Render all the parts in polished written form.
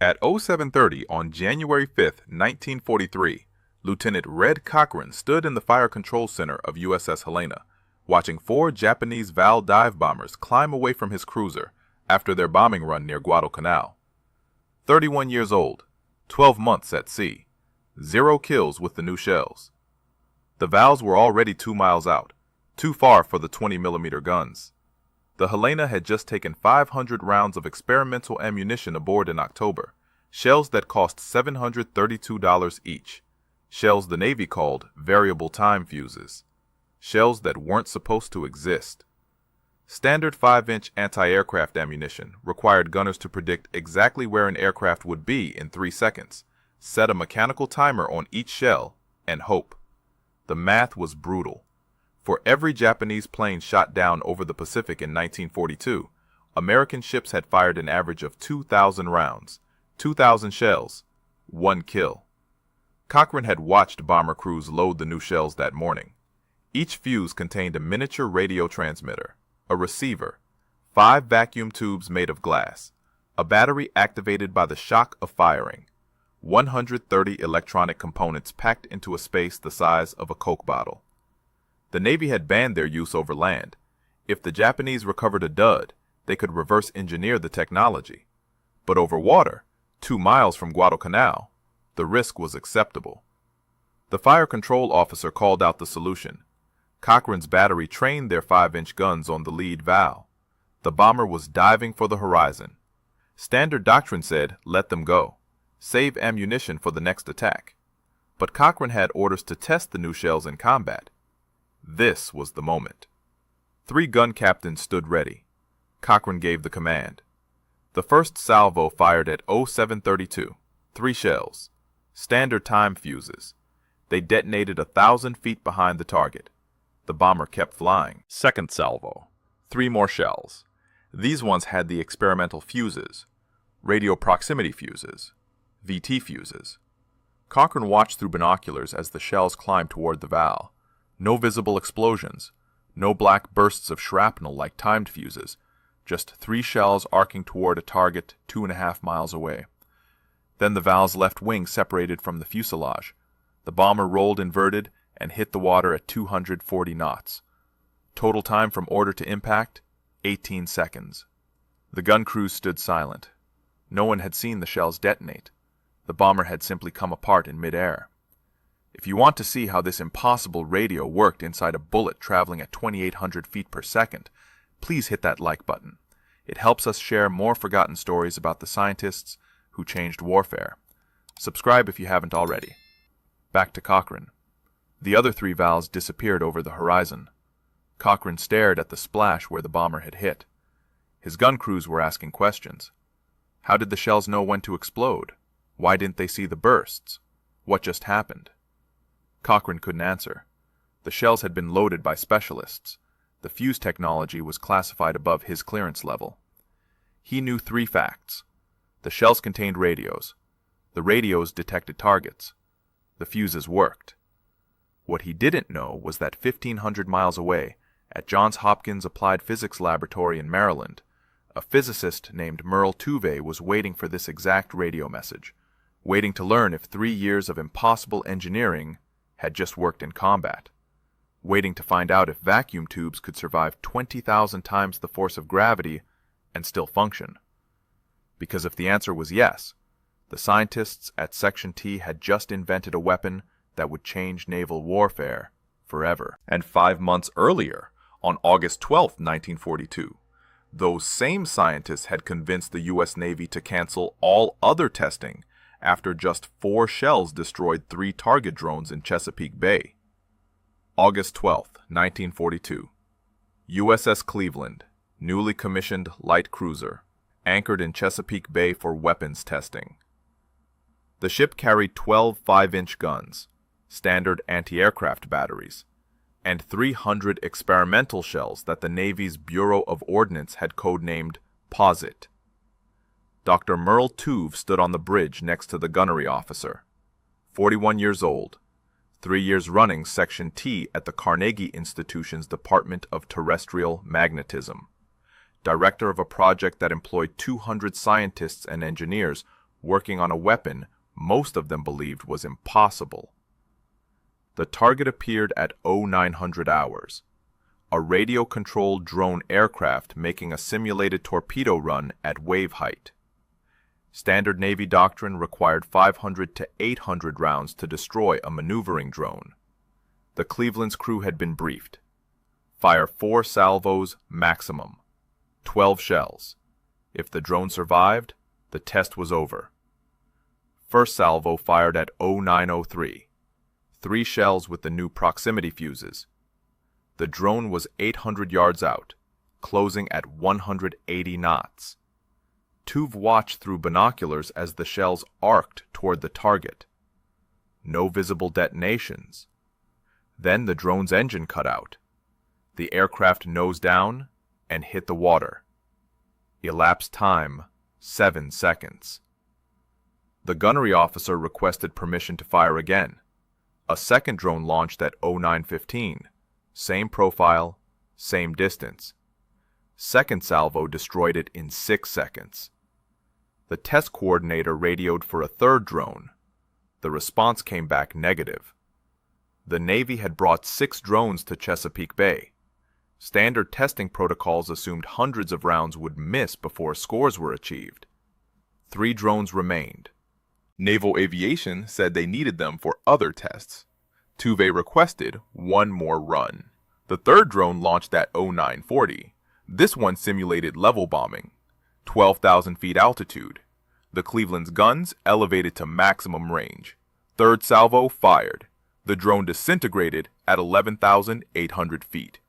At 0730 on January 5, 1943, Lieutenant Red Cochran stood in the Fire Control Center of USS Helena, watching 4 Japanese Val dive bombers climb away from his cruiser after their bombing run near Guadalcanal. 31 years old, 12 months at sea, 0 kills with the new shells. The Vals were already 2 miles out, too far for the 20mm guns. The Helena had just taken 500 rounds of experimental ammunition aboard in October, shells that cost $732 each, shells the Navy called variable time fuses, shells that weren't supposed to exist. Standard 5-inch anti-aircraft ammunition required gunners to predict exactly where an aircraft would be in 3 seconds, set a mechanical timer on each shell, and hope. The math was brutal. For every Japanese plane shot down over the Pacific in 1942, American ships had fired an average of 2,000 rounds, 2,000 shells, 1 kill. Cochran had watched bomber crews load the new shells that morning. Each fuse contained a miniature radio transmitter, a receiver, 5 vacuum tubes made of glass, a battery activated by the shock of firing, 130 electronic components packed into a space the size of a Coke bottle. The Navy had banned their use over land. If the Japanese recovered a dud, they could reverse engineer the technology. But over water, 2 miles from Guadalcanal, the risk was acceptable. The fire control officer called out the solution. Cochran's battery trained their 5-inch guns on the lead valve. The bomber was diving for the horizon. Standard doctrine said, let them go. Save ammunition for the next attack. But Cochran had orders to test the new shells in combat. This was the moment. 3 gun captains stood ready. Cochran gave the command. The first salvo fired at 0732, 3 shells, standard time fuses. They detonated 1,000 feet behind the target. The bomber kept flying. Second salvo, 3 more shells. These ones had the experimental fuses, radio proximity fuses, VT fuses. Cochran watched through binoculars as the shells climbed toward the Val. No visible explosions, no black bursts of shrapnel like timed fuses, just 3 shells arcing toward a target 2.5 miles away. Then the Val's left wing separated from the fuselage. The bomber rolled inverted and hit the water at 240 knots. Total time from order to impact, 18 seconds. The gun crews stood silent. No one had seen the shells detonate. The bomber had simply come apart in midair. If you want to see how this impossible radio worked inside a bullet traveling at 2,800 feet per second, please hit that like button. It helps us share more forgotten stories about the scientists who changed warfare. Subscribe if you haven't already. Back to Cochran. The other 3 Vals disappeared over the horizon. Cochran stared at the splash where the bomber had hit. His gun crews were asking questions. How did the shells know when to explode? Why didn't they see the bursts? What just happened? Cochran couldn't answer. The shells had been loaded by specialists. The fuse technology was classified above his clearance level. He knew 3 facts. The shells contained radios. The radios detected targets. The fuses worked. What he didn't know was that 1,500 miles away, at Johns Hopkins Applied Physics Laboratory in Maryland, a physicist named Merle Tuve was waiting for this exact radio message, waiting to learn if 3 years of impossible engineering had just worked in combat, waiting to find out if vacuum tubes could survive 20,000 times the force of gravity and still function. Because if the answer was yes, the scientists at Section T had just invented a weapon that would change naval warfare forever. And 5 months earlier, on August 12, 1942, those same scientists had convinced the U.S. Navy to cancel all other testing after just 4 shells destroyed 3 target drones in Chesapeake Bay. August 12, 1942. USS Cleveland, newly commissioned light cruiser, anchored in Chesapeake Bay for weapons testing. The ship carried 12 5-inch guns, standard anti-aircraft batteries, and 300 experimental shells that the Navy's Bureau of Ordnance had codenamed Posit. Dr. Merle Tuve stood on the bridge next to the gunnery officer. 41 years old, 3 years running Section T at the Carnegie Institution's Department of Terrestrial Magnetism. Director of a project that employed 200 scientists and engineers working on a weapon most of them believed was impossible. The target appeared at 0900 hours, a radio-controlled drone aircraft making a simulated torpedo run at wave height. Standard Navy doctrine required 500 to 800 rounds to destroy a maneuvering drone. The Cleveland's crew had been briefed. Fire 4 salvos maximum, 12 shells. If the drone survived, the test was over. First salvo fired at 0903, 3 shells with the new proximity fuses. The drone was 800 yards out, closing at 180 knots. Tuve watched through binoculars as the shells arced toward the target. No visible detonations. Then the drone's engine cut out. The aircraft nosed down and hit the water. Elapsed time, 7 seconds. The gunnery officer requested permission to fire again. A second drone launched at 0915. Same profile, same distance. Second salvo destroyed it in 6 seconds. The test coordinator radioed for a third drone. The response came back negative. The Navy had brought 6 drones to Chesapeake Bay. Standard testing protocols assumed hundreds of rounds would miss before scores were achieved. 3 drones remained. Naval Aviation said they needed them for other tests. Tuve requested one more run. The third drone launched at 0940. This one simulated level bombing, 12,000 feet altitude. The Cleveland's guns elevated to maximum range. Third salvo fired. The drone disintegrated at 11,800 feet.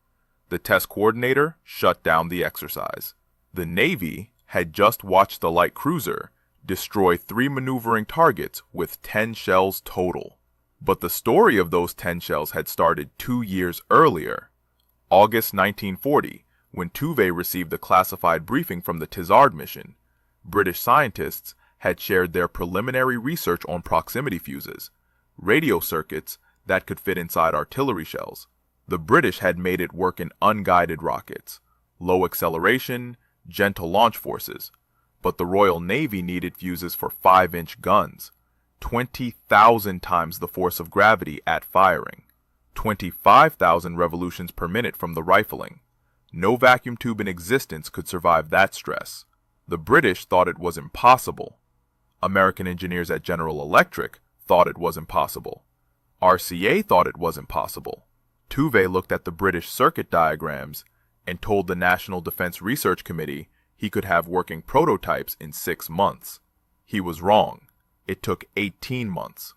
The test coordinator shut down the exercise. The Navy had just watched the light cruiser destroy 3 maneuvering targets with 10 shells total. But the story of those 10 shells had started 2 years earlier, August 1940, when Tuve received a classified briefing from the Tizard mission. British scientists had shared their preliminary research on proximity fuses, radio circuits that could fit inside artillery shells. The British had made it work in unguided rockets, low acceleration, gentle launch forces, but the Royal Navy needed fuses for 5-inch guns, 20,000 times the force of gravity at firing, 25,000 revolutions per minute from the rifling. No vacuum tube in existence could survive that stress. The British thought it was impossible. American engineers at General Electric thought it was impossible. RCA thought it was impossible. Tuve looked at the British circuit diagrams and told the National Defense Research Committee he could have working prototypes in 6 months. He was wrong. It took 18 months.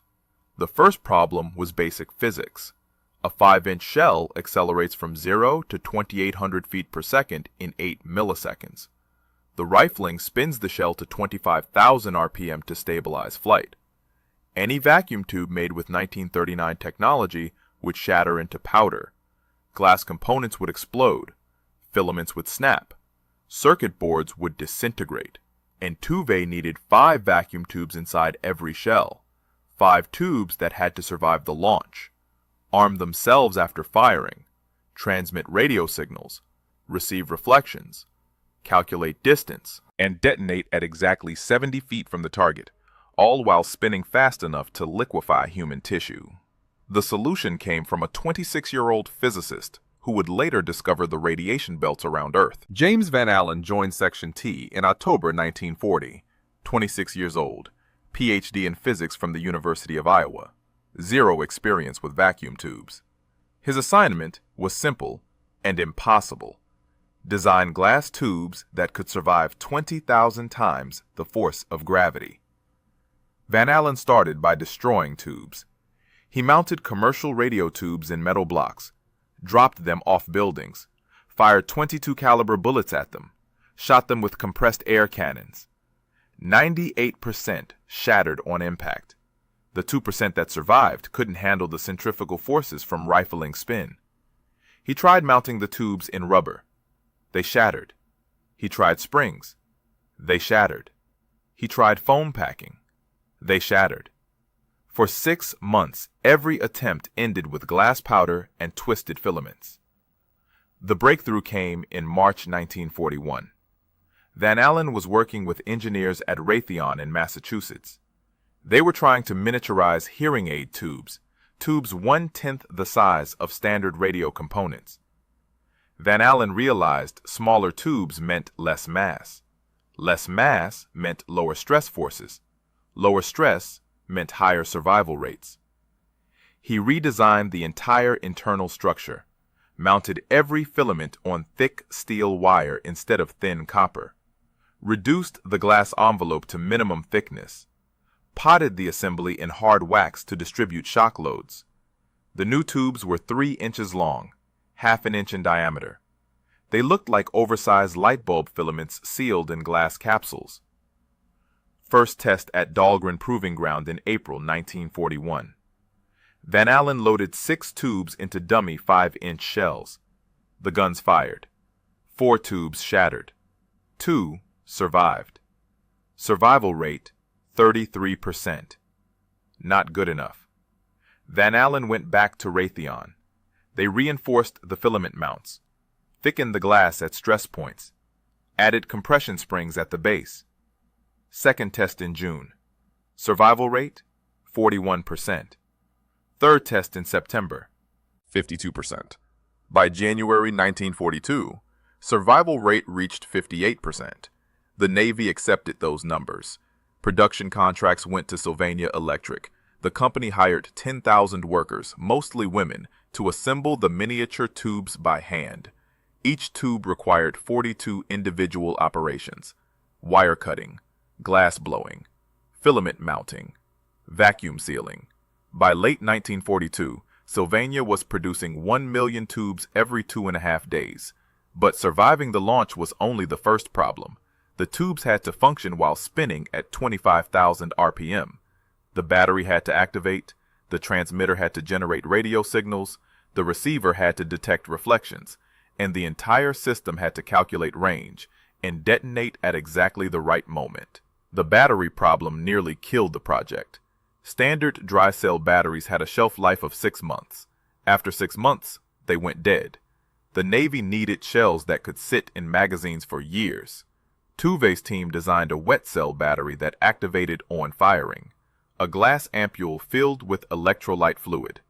The first problem was basic physics. A 5-inch shell accelerates from 0 to 2,800 feet per second in 8 milliseconds. The rifling spins the shell to 25,000 RPM to stabilize flight. Any vacuum tube made with 1939 technology would shatter into powder. Glass components would explode. Filaments would snap. Circuit boards would disintegrate. And Tuve needed 5 vacuum tubes inside every shell. 5 tubes that had to survive the launch, arm themselves after firing, transmit radio signals, receive reflections, calculate distance, and detonate at exactly 70 feet from the target, all while spinning fast enough to liquefy human tissue. The solution came from a 26-year-old physicist who would later discover the radiation belts around Earth. James Van Allen joined Section T in October 1940, 26 years old, PhD in physics from the University of Iowa, 0 experience with vacuum tubes. His assignment was simple and impossible. Design glass tubes that could survive 20,000 times the force of gravity. Van Allen started by destroying tubes. He mounted commercial radio tubes in metal blocks, dropped them off buildings, fired .22 caliber bullets at them, shot them with compressed air cannons. 98% shattered on impact. The 2% that survived couldn't handle the centrifugal forces from rifling spin. He tried mounting the tubes in rubber. They shattered. He tried springs. They shattered. He tried foam packing. They shattered. For 6 months, every attempt ended with glass powder and twisted filaments. The breakthrough came in March 1941. Van Allen was working with engineers at Raytheon in Massachusetts. They were trying to miniaturize hearing aid tubes, tubes 1/10 the size of standard radio components. Van Allen realized smaller tubes meant less mass. Less mass meant lower stress forces. Lower stress meant higher survival rates. He redesigned the entire internal structure, mounted every filament on thick steel wire instead of thin copper, reduced the glass envelope to minimum thickness, potted the assembly in hard wax to distribute shock loads. The new tubes were 3 inches long, half an inch in diameter. They looked like oversized light bulb filaments sealed in glass capsules. First test at Dahlgren Proving Ground in April 1941. Van Allen loaded 6 tubes into dummy 5-inch shells. The guns fired. 4 tubes shattered. 2 survived. Survival rate, 33%. Not good enough. Van Allen went back to Raytheon. They reinforced the filament mounts, thickened the glass at stress points, added compression springs at the base. Second test in June. Survival rate, 41%. Third test in September, 52%. By January 1942, survival rate reached 58%. The Navy accepted those numbers. Production contracts went to Sylvania Electric. The company hired 10,000 workers, mostly women, to assemble the miniature tubes by hand. Each tube required 42 individual operations: wire cutting, glass blowing, filament mounting, vacuum sealing. By late 1942, Sylvania was producing 1 million tubes every 2.5 days. But surviving the launch was only the first problem. The tubes had to function while spinning at 25,000 RPM. The battery had to activate, the transmitter had to generate radio signals, the receiver had to detect reflections, and the entire system had to calculate range and detonate at exactly the right moment. The battery problem nearly killed the project. Standard dry cell batteries had a shelf life of 6 months. After 6 months, they went dead. The Navy needed shells that could sit in magazines for years. Tuve's team designed a wet cell battery that activated on firing, a glass ampule filled with electrolyte fluid.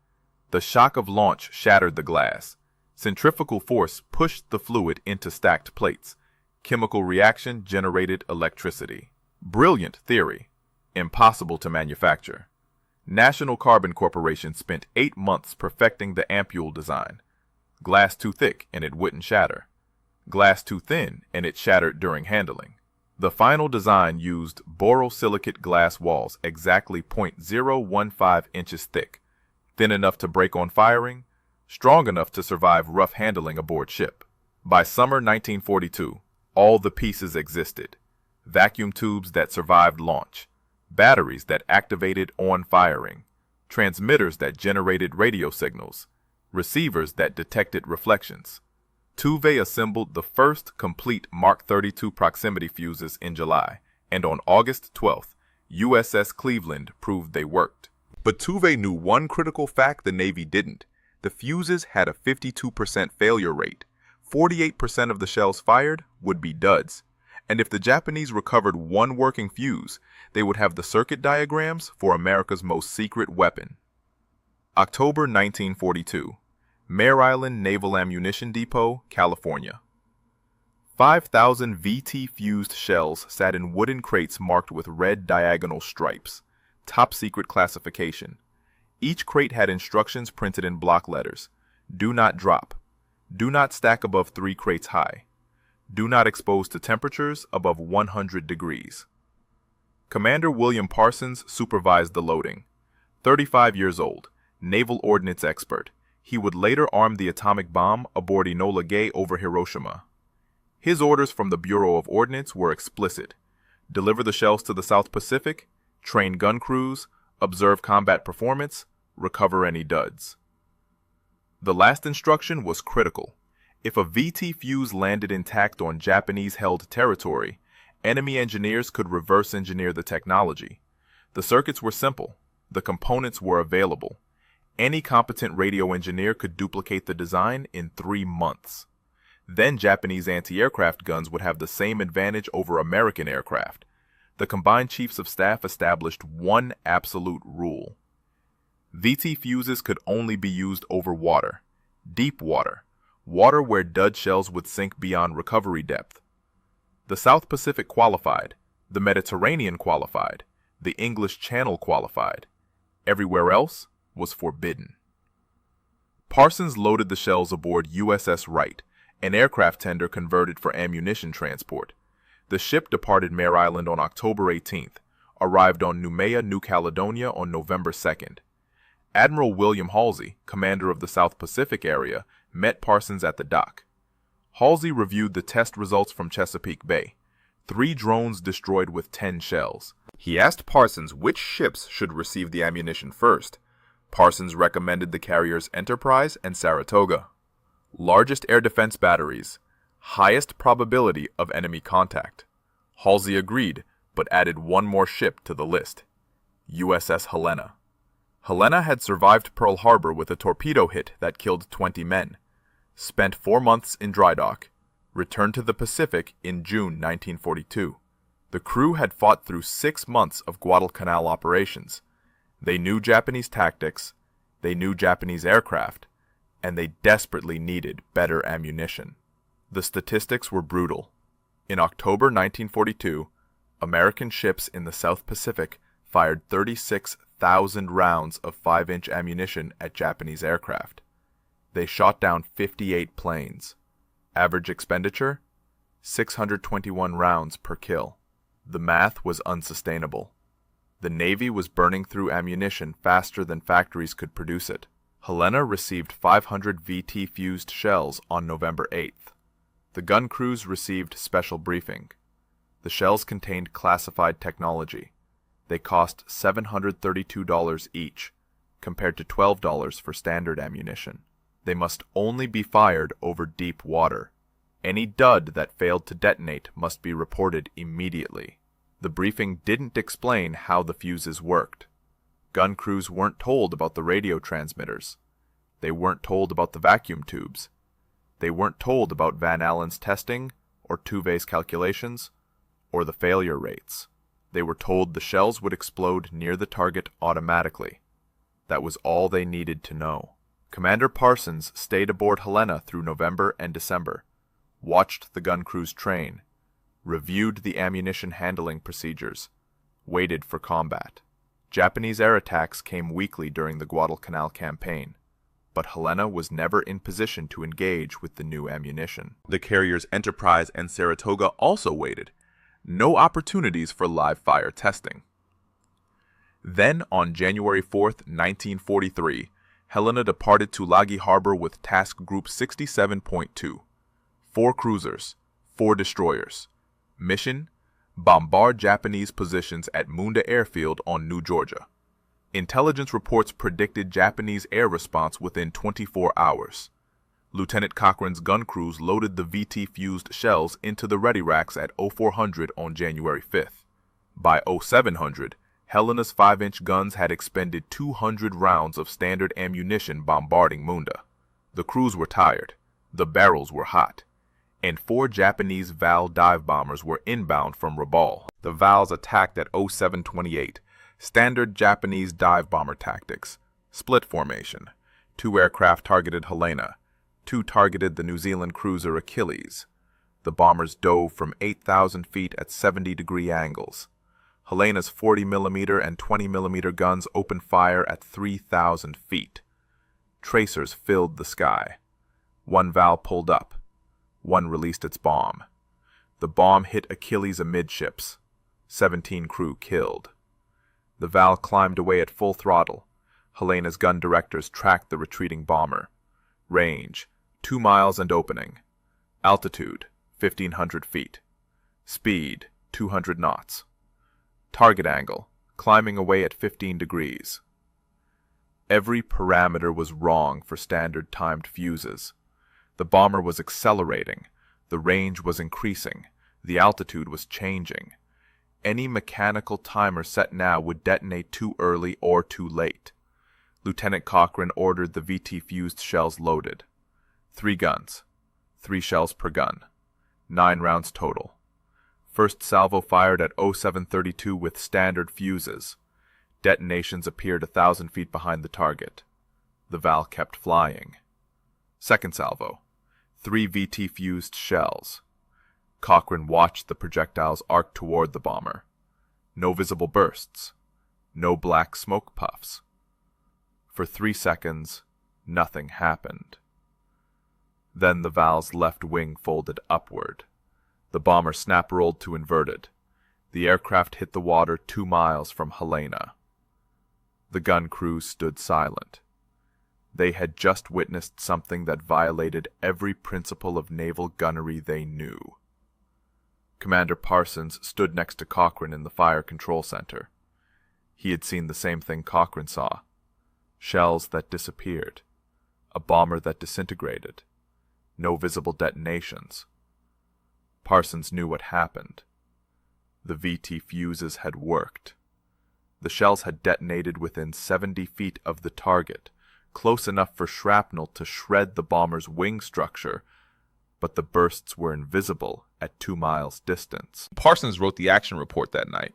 The shock of launch shattered the glass. Centrifugal force pushed the fluid into stacked plates. Chemical reaction generated electricity. Brilliant theory. Impossible to manufacture. National Carbon Corporation spent 8 months perfecting the ampule design. Glass too thick and it wouldn't shatter. Glass too thin and it shattered during handling. The final design used borosilicate glass walls exactly 0.015 inches thick, thin enough to break on firing, strong enough to survive rough handling aboard ship. By summer 1942, all the pieces existed. Vacuum tubes that survived launch, batteries that activated on firing, transmitters that generated radio signals, receivers that detected reflections. Tuve assembled the first complete Mark 32 proximity fuses in July, and on August 12th, USS Cleveland proved they worked. But Tuve knew one critical fact the Navy didn't. The fuses had a 52% failure rate. 48% of the shells fired would be duds. And if the Japanese recovered one working fuse, they would have the circuit diagrams for America's most secret weapon. October 1942. Mare Island Naval Ammunition Depot, California. 5,000 VT-fused shells sat in wooden crates marked with red diagonal stripes. Top secret classification. Each crate had instructions printed in block letters. Do not drop. Do not stack above 3 crates high. Do not expose to temperatures above 100 degrees. Commander William Parsons supervised the loading. 35 years old, naval ordnance expert. He would later arm the atomic bomb aboard Enola Gay over Hiroshima. His orders from the Bureau of Ordnance were explicit. Deliver the shells to the South Pacific, train gun crews, observe combat performance, recover any duds. The last instruction was critical. If a VT fuse landed intact on Japanese-held territory, enemy engineers could reverse engineer the technology. The circuits were simple. The components were available. Any competent radio engineer could duplicate the design in 3 months. Then Japanese anti-aircraft guns would have the same advantage over American aircraft. The combined chiefs of staff established one absolute rule. VT fuses could only be used over water, deep water, water where dud shells would sink beyond recovery depth. The South Pacific qualified, the Mediterranean qualified, the English Channel qualified. Everywhere else was forbidden. Parsons loaded the shells aboard USS Wright, an aircraft tender converted for ammunition transport. The ship departed Mare Island on October 18th, arrived on Noumea, New Caledonia on November 2nd. Admiral William Halsey, commander of the South Pacific area, met Parsons at the dock. Halsey reviewed the test results from Chesapeake Bay. 3 drones destroyed with 10 shells. He asked Parsons which ships should receive the ammunition first. Parsons recommended the carriers Enterprise and Saratoga. Largest air defense batteries. Highest probability of enemy contact. Halsey agreed, but added one more ship to the list. USS Helena. Helena had survived Pearl Harbor with a torpedo hit that killed 20 men. Spent 4 months in dry dock. Returned to the Pacific in June 1942. The crew had fought through 6 months of Guadalcanal operations. They knew Japanese tactics, they knew Japanese aircraft, and they desperately needed better ammunition. The statistics were brutal. In October 1942, American ships in the South Pacific fired 36,000 rounds of 5-inch ammunition at Japanese aircraft. They shot down 58 planes. Average expenditure? 621 rounds per kill. The math was unsustainable. The Navy was burning through ammunition faster than factories could produce it. Helena received 500 VT-fused shells on November 8th. The gun crews received special briefing. The shells contained classified technology. They cost $732 each, compared to $12 for standard ammunition. They must only be fired over deep water. Any dud that failed to detonate must be reported immediately. The briefing didn't explain how the fuses worked. Gun crews weren't told about the radio transmitters. They weren't told about the vacuum tubes. They weren't told about Van Allen's testing, or Tuve's calculations, or the failure rates. They were told the shells would explode near the target automatically. That was all they needed to know. Commander Parsons stayed aboard Helena through November and December, watched the gun crews train, reviewed the ammunition handling procedures, waited for combat. Japanese air attacks came weekly during the Guadalcanal campaign, but Helena was never in position to engage with the new ammunition. The carriers Enterprise and Saratoga also waited. No opportunities for live fire testing. Then, on January 4th, 1943, Helena departed Tulagi Harbor with Task Group 67.2. 4 cruisers, 4 destroyers. Mission: bombard Japanese positions at Munda Airfield on New Georgia. Intelligence reports predicted Japanese air response within 24 hours. Lieutenant Cochrane's gun crews loaded the VT-fused shells into the ready racks at 0400 on January 5th. By 0700, Helena's 5-inch guns had expended 200 rounds of standard ammunition bombarding Munda. The crews were tired, the barrels were hot, and 4 Japanese Val dive bombers were inbound from Rabaul. The Vals attacked at 0728, standard Japanese dive bomber tactics, split formation. 2 aircraft targeted Helena, 2 targeted the New Zealand cruiser Achilles. The bombers dove from 8,000 feet at 70-degree angles. Helena's 40mm and 20mm guns opened fire at 3,000 feet. Tracers filled the sky. 1 Val pulled up. 1 released its bomb. The bomb hit Achilles amidships. 17 crew killed. The Val climbed away at full throttle. Helena's gun directors tracked the retreating bomber. Range: 2 miles and opening. Altitude: 1,500 feet. Speed: 200 knots. Target angle: climbing away at 15 degrees. Every parameter was wrong for standard timed fuses. The bomber was accelerating, the range was increasing, the altitude was changing. Any mechanical timer set now would detonate too early or too late. Lieutenant Cochrane ordered the VT-fused shells loaded. 3 guns, 3 shells per gun. 9 rounds total. First salvo fired at 0732 with standard fuses. Detonations appeared 1,000 feet behind the target. The Val kept flying. Second salvo. 3 VT-fused shells. Cochran watched the projectiles arc toward the bomber. No visible bursts. No black smoke puffs. For 3 seconds, nothing happened. Then the Val's left wing folded upward. The bomber snap-rolled to inverted. The aircraft hit the water 2 miles from Helena. The gun crews stood silent. They had just witnessed something that violated every principle of naval gunnery they knew. Commander Parsons stood next to Cochran in the fire control center. He had seen the same thing Cochran saw. Shells that disappeared. A bomber that disintegrated. No visible detonations. Parsons knew what happened. The VT fuses had worked. The shells had detonated within 70 feet of the target, close enough for shrapnel to shred the bomber's wing structure, but the bursts were invisible at 2 miles distance. Parsons wrote the action report that night.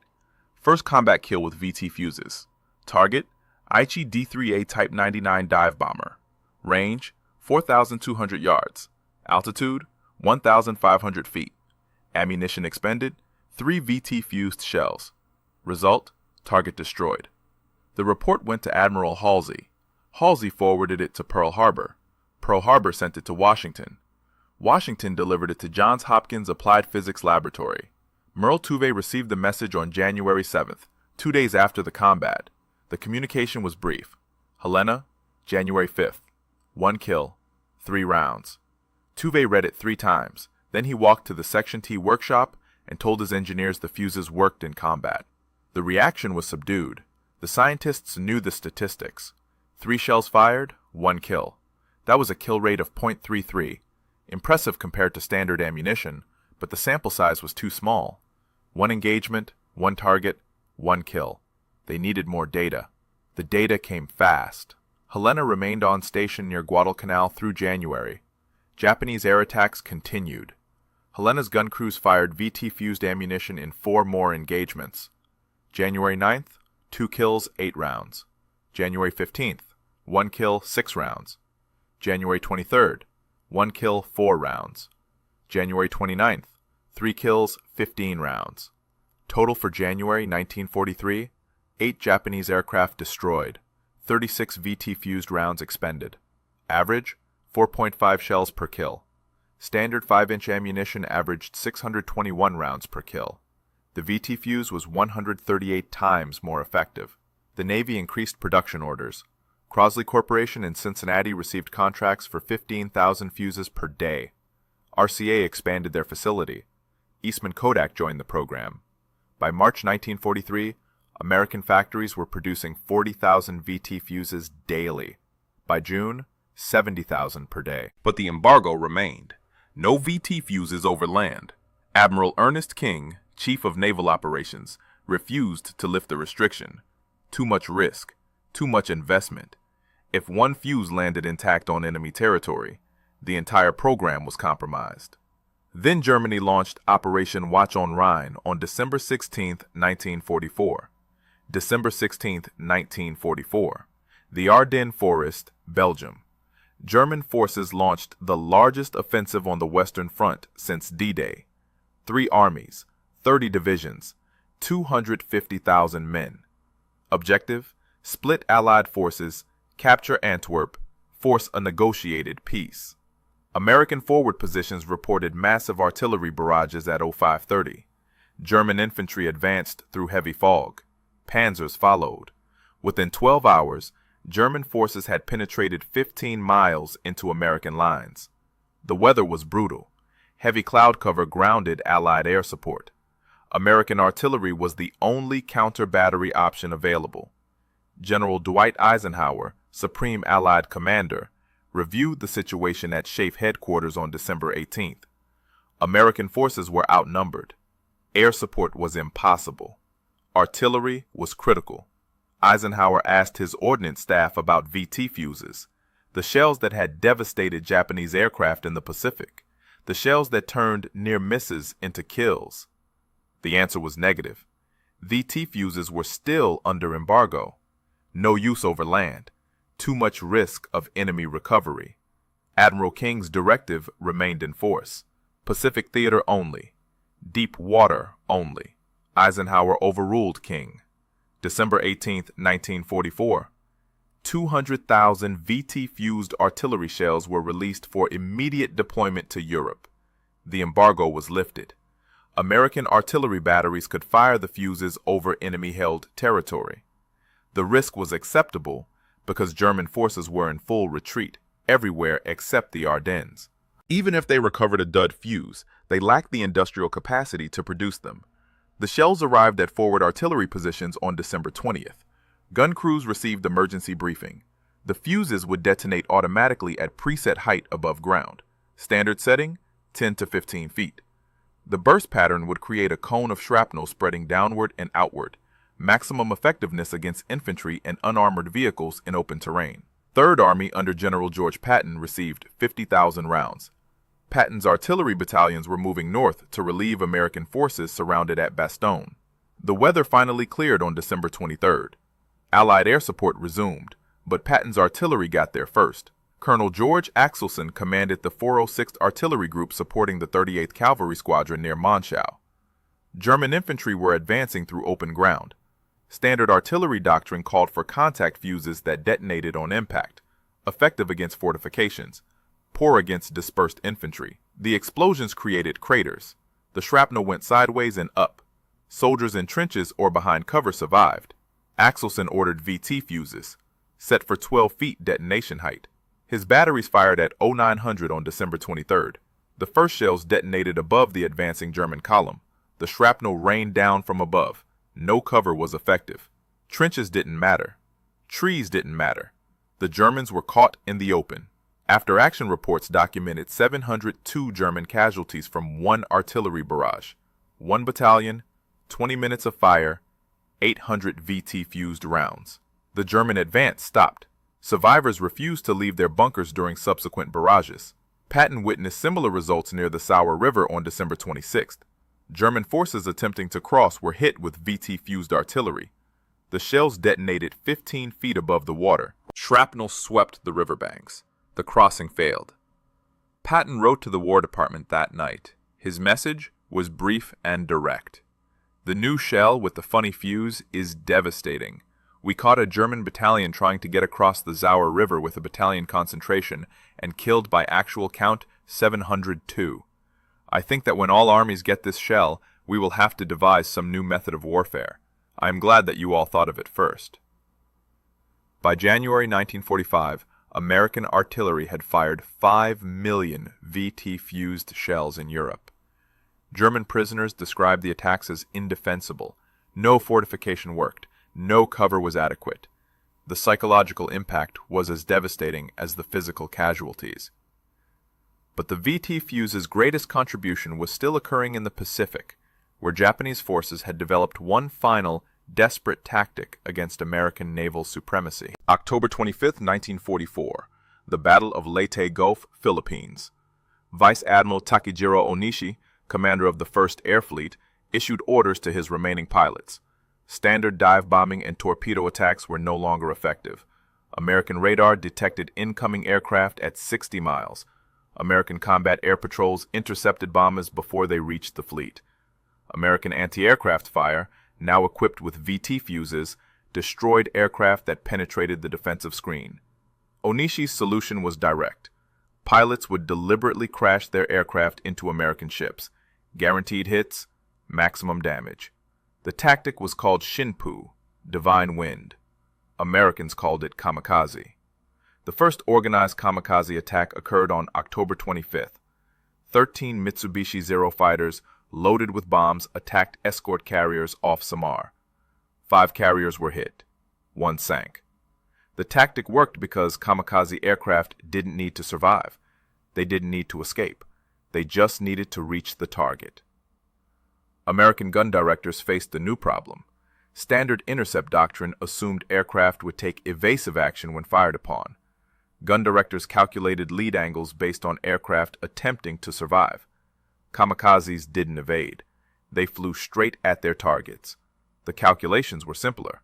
First combat kill with VT fuses. Target, Aichi D-3A Type 99 dive bomber. Range, 4,200 yards. Altitude, 1,500 feet. Ammunition expended, 3 VT-fused shells. Result, target destroyed. The report went to Admiral Halsey. Halsey forwarded it to Pearl Harbor. Pearl Harbor sent it to Washington. Washington delivered it to Johns Hopkins Applied Physics Laboratory. Merle Tuve received the message on January 7th, 2 days after the combat. The communication was brief. Helena, January 5th. 1 kill, 3 rounds. Tuve read it 3 times. Then he walked to the Section T workshop and told his engineers the fuses worked in combat. The reaction was subdued. The scientists knew the statistics. 3 shells fired, 1 kill. That was a kill rate of .33. Impressive compared to standard ammunition, but the sample size was too small. 1 engagement, 1 target, 1 kill. They needed more data. The data came fast. Helena remained on station near Guadalcanal through January. Japanese air attacks continued. Helena's gun crews fired VT-fused ammunition in 4 more engagements. January 9th, 2 kills, 8 rounds. January 15th, 1 kill, 6 rounds. January 23rd, 1 kill, 4 rounds. January 29th, 3 kills, 15 rounds. Total for January 1943, 8 Japanese aircraft destroyed, 36 VT-fused rounds expended. Average, 4.5 shells per kill. Standard 5-inch ammunition averaged 621 rounds per kill. The VT fuse was 138 times more effective. The Navy increased production orders. Crosley Corporation in Cincinnati received contracts for 15,000 fuses per day. RCA expanded their facility. Eastman Kodak joined the program. By March 1943, American factories were producing 40,000 VT fuses daily. By June, 70,000 per day. But the embargo remained. No VT fuses over land. Admiral Ernest King, Chief of Naval Operations, refused to lift the restriction. Too much risk. Too much investment. If 1 fuse landed intact on enemy territory, the entire program was compromised. Then Germany launched Operation Watch on Rhine on December 16, 1944. December 16, 1944. The Ardennes Forest, Belgium. German forces launched the largest offensive on the Western Front since D-Day. 3 armies, 30 divisions, 250,000 men. Objective: split Allied forces, capture Antwerp, force a negotiated peace. American forward positions reported massive artillery barrages at 0530. German infantry advanced through heavy fog. Panzers followed. Within 12 hours, German forces had penetrated 15 miles into American lines. The weather was brutal. Heavy cloud cover grounded Allied air support. American artillery was the only counter-battery option available. General Dwight Eisenhower, Supreme Allied Commander, reviewed the situation at SHAEF headquarters on December 18th. American forces were outnumbered. Air support was impossible. Artillery was critical. Eisenhower asked his ordnance staff about VT fuses, the shells that had devastated Japanese aircraft in the Pacific. the shells that turned near misses into kills? The answer was negative. VT fuses were still under embargo. No use over land. Too much risk of enemy recovery. Admiral King's directive remained in force. Pacific theater only. Deep water only. Eisenhower overruled King. December 18, 1944. 200,000 VT-fused artillery shells were released for immediate deployment to Europe. The embargo was lifted. American artillery batteries could fire the fuses over enemy-held territory. The risk was acceptable because German forces were in full retreat everywhere except the Ardennes. Even if they recovered a dud fuse, they lacked the industrial capacity to produce them. The shells arrived at forward artillery positions on December 20th. Gun crews received emergency briefing. The fuses would detonate automatically at preset height above ground. Standard setting, 10 to 15 feet. The burst pattern would create a cone of shrapnel spreading downward and outward. Maximum effectiveness against infantry and unarmored vehicles in open terrain. 3rd Army under General George Patton received 50,000 rounds. Patton's artillery battalions were moving north to relieve American forces surrounded at Bastogne. The weather finally cleared on December 23rd. Allied air support resumed, but Patton's artillery got there first. Colonel George Axelson commanded the 406th Artillery Group supporting the 38th Cavalry Squadron near Monschau. German infantry were advancing through open ground. Standard artillery doctrine called for contact fuses that detonated on impact, effective against fortifications, poor against dispersed infantry. The explosions created craters. The shrapnel went sideways and up. Soldiers in trenches or behind cover survived. Axelson ordered VT fuses, set for 12 feet detonation height. His batteries fired at 0900 on December 23rd. The first shells detonated above the advancing German column. The shrapnel rained down from above. No cover was effective. Trenches didn't matter. Trees didn't matter. The Germans were caught in the open. After-action reports documented 702 German casualties from one artillery barrage. 1 battalion, 20 minutes of fire, 800 VT-fused rounds. The German advance stopped. Survivors refused to leave their bunkers during subsequent barrages. Patton witnessed similar results near the Sauer River on December 26th. German forces attempting to cross were hit with VT-fused artillery. The shells detonated 15 feet above the water. Shrapnel swept the riverbanks. The crossing failed. Patton wrote to the War Department that night. His message was brief and direct. The new shell with the funny fuse is devastating. We caught a German battalion trying to get across the Sauer River with a battalion concentration and killed by actual count 702. I think that when all armies get this shell, we will have to devise some new method of warfare. I am glad that you all thought of it first. By January 1945, American artillery had fired 5 million VT-fused shells in Europe. German prisoners described the attacks as indefensible. No fortification worked. No cover was adequate. The psychological impact was as devastating as the physical casualties. But the VT fuse's greatest contribution was still occurring in the Pacific, where Japanese forces had developed one final, desperate tactic against American naval supremacy. October 25, 1944, the Battle of Leyte Gulf, Philippines. Vice Admiral Takejiro Onishi, commander of the 1st Air Fleet, issued orders to his remaining pilots. Standard dive bombing and torpedo attacks were no longer effective. American radar detected incoming aircraft at 60 miles. American combat air patrols intercepted bombers before they reached the fleet. American anti-aircraft fire, now equipped with VT fuses, destroyed aircraft that penetrated the defensive screen. Onishi's solution was direct. Pilots would deliberately crash their aircraft into American ships. Guaranteed hits, maximum damage. The tactic was called Shinpu, divine wind. Americans called it kamikaze. The first organized kamikaze attack occurred on October 25th. 13 Mitsubishi Zero fighters loaded with bombs attacked escort carriers off Samar. 5 carriers were hit. 1 sank. The tactic worked because kamikaze aircraft didn't need to survive. They didn't need to escape. They just needed to reach the target. American gun directors faced a new problem. Standard intercept doctrine assumed aircraft would take evasive action when fired upon. Gun directors calculated lead angles based on aircraft attempting to survive. Kamikazes didn't evade. They flew straight at their targets. The calculations were simpler,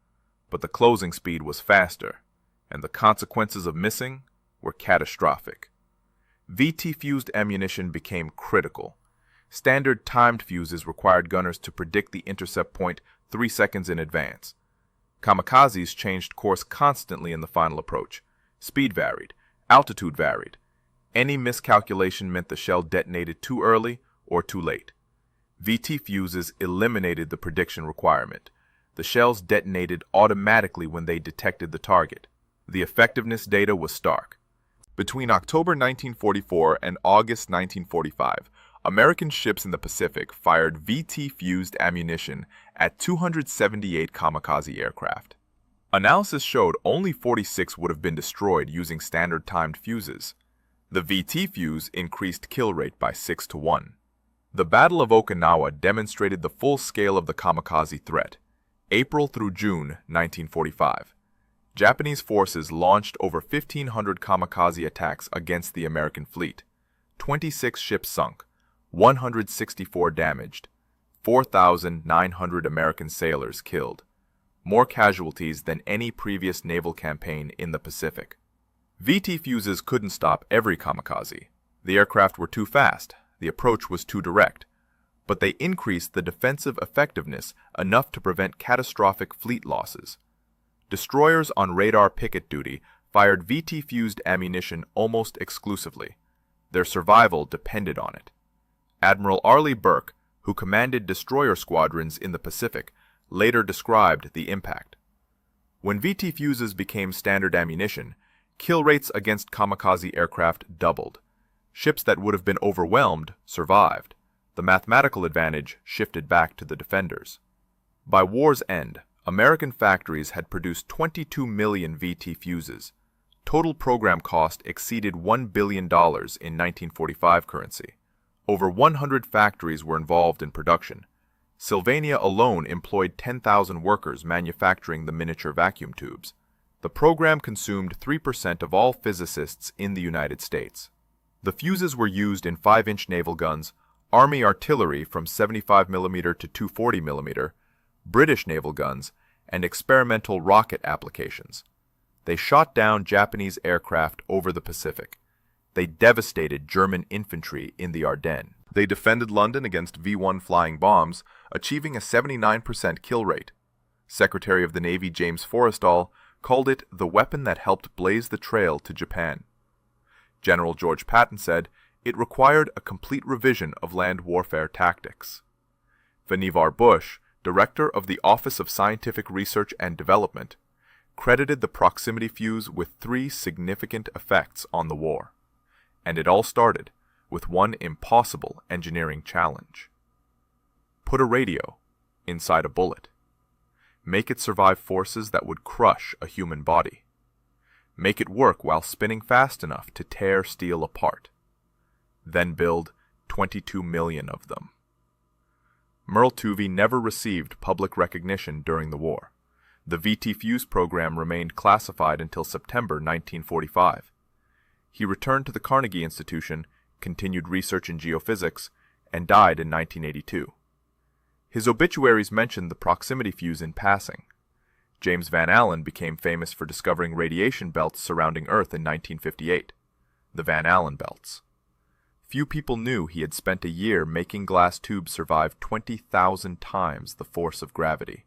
but the closing speed was faster, and the consequences of missing were catastrophic. VT-fused ammunition became critical. Standard timed fuses required gunners to predict the intercept point 3 seconds in advance. Kamikazes changed course constantly in the final approach. Speed varied, altitude varied. Any miscalculation meant the shell detonated too early or too late. VT fuses eliminated the prediction requirement. The shells detonated automatically when they detected the target. The effectiveness data was stark. Between October 1944 and August 1945, American ships in the Pacific fired VT-fused ammunition at 278 kamikaze aircraft. Analysis showed only 46 would have been destroyed using standard timed fuses. The VT fuse increased kill rate by 6 to 1. The Battle of Okinawa demonstrated the full scale of the kamikaze threat. April through June 1945. Japanese forces launched over 1,500 kamikaze attacks against the American fleet. 26 ships sunk, 164 damaged, 4,900 American sailors killed. More casualties than any previous naval campaign in the Pacific. VT fuses couldn't stop every kamikaze. The aircraft were too fast, the approach was too direct, but they increased the defensive effectiveness enough to prevent catastrophic fleet losses. Destroyers on radar picket duty fired VT-fused ammunition almost exclusively. Their survival depended on it. Admiral Arleigh Burke, who commanded destroyer squadrons in the Pacific, later described the impact. When VT fuses became standard ammunition, kill rates against kamikaze aircraft doubled. Ships that would have been overwhelmed survived. The mathematical advantage shifted back to the defenders. By war's end, American factories had produced 22 million VT fuses. Total program cost exceeded $1 billion in 1945 currency. Over 100 factories were involved in production. Sylvania alone employed 10,000 workers manufacturing the miniature vacuum tubes. The program consumed 3% of all physicists in the United States. The fuses were used in 5-inch naval guns, Army artillery from 75mm to 240mm, British naval guns, and experimental rocket applications. They shot down Japanese aircraft over the Pacific. They devastated German infantry in the Ardennes. They defended London against V-1 flying bombs, achieving a 79% kill rate. Secretary of the Navy James Forrestal called it the weapon that helped blaze the trail to Japan. General George Patton said it required a complete revision of land warfare tactics. Vannevar Bush, director of the Office of Scientific Research and Development, credited the proximity fuse with 3 significant effects on the war. And it all started with one impossible engineering challenge. Put a radio inside a bullet. Make it survive forces that would crush a human body. Make it work while spinning fast enough to tear steel apart. Then build 22 million of them. Merle Tuvey never received public recognition during the war. The VT Fuse program remained classified until September 1945. He returned to the Carnegie Institution, continued research in geophysics, and died in 1982. His obituaries mentioned the proximity fuse in passing. James Van Allen became famous for discovering radiation belts surrounding Earth in 1958, the Van Allen belts. Few people knew he had spent a year making glass tubes survive 20,000 times the force of gravity.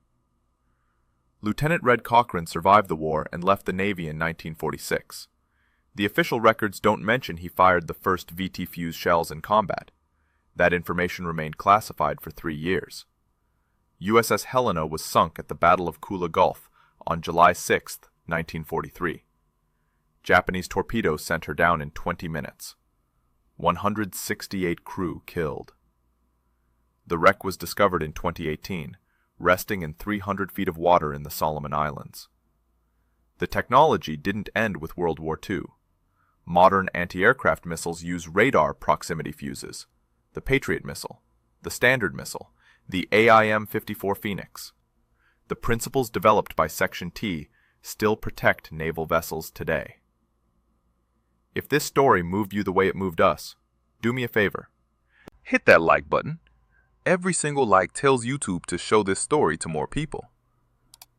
Lieutenant Red Cochran survived the war and left the Navy in 1946. The official records don't mention he fired the first VT fuse shells in combat. That information remained classified for 3 years. USS Helena was sunk at the Battle of Kula Gulf on July 6, 1943. Japanese torpedoes sent her down in 20 minutes. 168 crew killed. The wreck was discovered in 2018, resting in 300 feet of water in the Solomon Islands. The technology didn't end with World War II. Modern anti-aircraft missiles use radar proximity fuses, the Patriot missile, the Standard missile, the AIM-54 Phoenix. The principles developed by Section T still protect naval vessels today. If this story moved you the way it moved us, do me a favor. Hit that like button. Every single like tells YouTube to show this story to more people.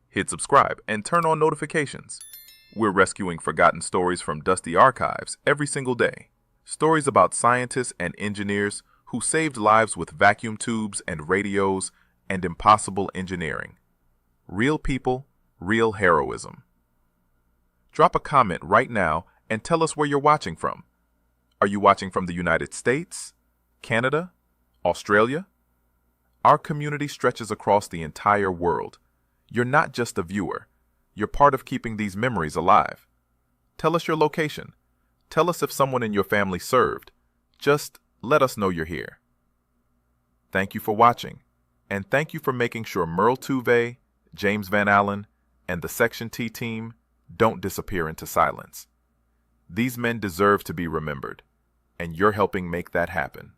Hit subscribe and turn on notifications. We're rescuing forgotten stories from dusty archives every single day. Stories about scientists and engineers who saved lives with vacuum tubes and radios and impossible engineering. Real people, real heroism. Drop a comment right now and tell us where you're watching from. Are you watching from the United States, Canada, Australia? Our community stretches across the entire world. You're not just a viewer. You're part of keeping these memories alive. Tell us your location. Tell us if someone in your family served. Just let us know you're here. Thank you for watching, and thank you for making sure Merle Tuve, James Van Allen, and the Section T team don't disappear into silence. These men deserve to be remembered, and you're helping make that happen.